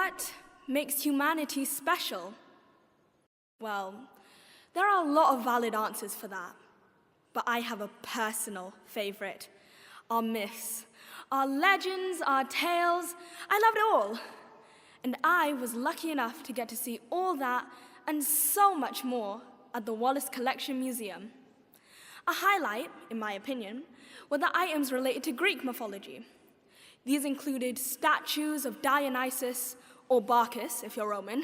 What makes humanity special? Well, there are a lot of valid answers for that, but I have a personal favorite. Our myths, our legends, our tales, I loved it all. And I was lucky enough to get to see all that and so much more at the Wallace Collection Museum. A highlight, in my opinion, were the items related to Greek mythology. These included statues of Dionysus, or Bacchus, if you're Roman,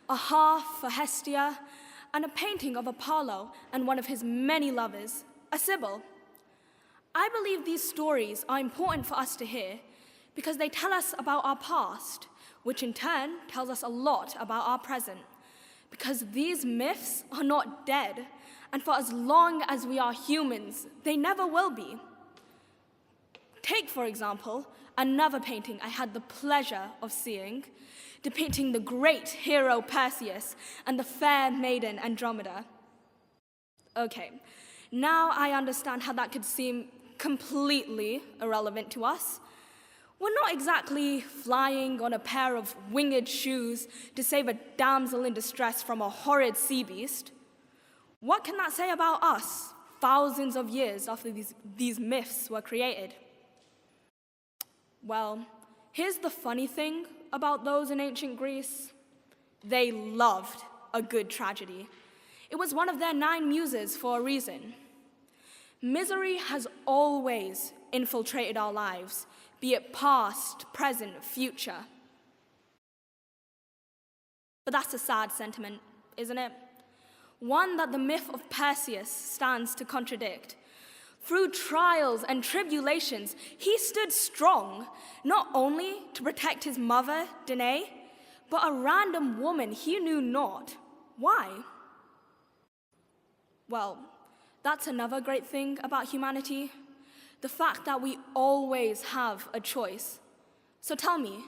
a harp for Hestia, and a painting of Apollo and one of his many lovers, a Sibyl. I believe these stories are important for us to hear because they tell us about our past, which in turn tells us a lot about our present. Because these myths are not dead, and for as long as we are humans, they never will be. Take, for example, another painting I had the pleasure of seeing, depicting the great hero Perseus and the fair maiden Andromeda. Okay, now I understand how that could seem completely irrelevant to us. We're not exactly flying on a pair of winged shoes to save a damsel in distress from a horrid sea beast. What can that say about us, thousands of years after these myths were created? Well, here's the funny thing about those in ancient Greece. They loved a good tragedy. It was one of their 9 muses for a reason. Misery has always infiltrated our lives, be it past, present, future. But that's a sad sentiment, isn't it? One that the myth of Perseus stands to contradict. Through trials and tribulations, he stood strong, not only to protect his mother, Danae, but a random woman he knew not. Why? Well, that's another great thing about humanity, the fact that we always have a choice. So tell me,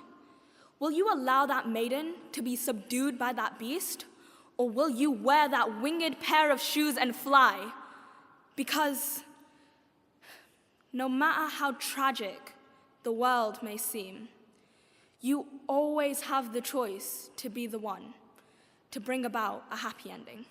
will you allow that maiden to be subdued by that beast, or will you wear that winged pair of shoes and fly? Because no matter how tragic the world may seem, you always have the choice to be the one to bring about a happy ending.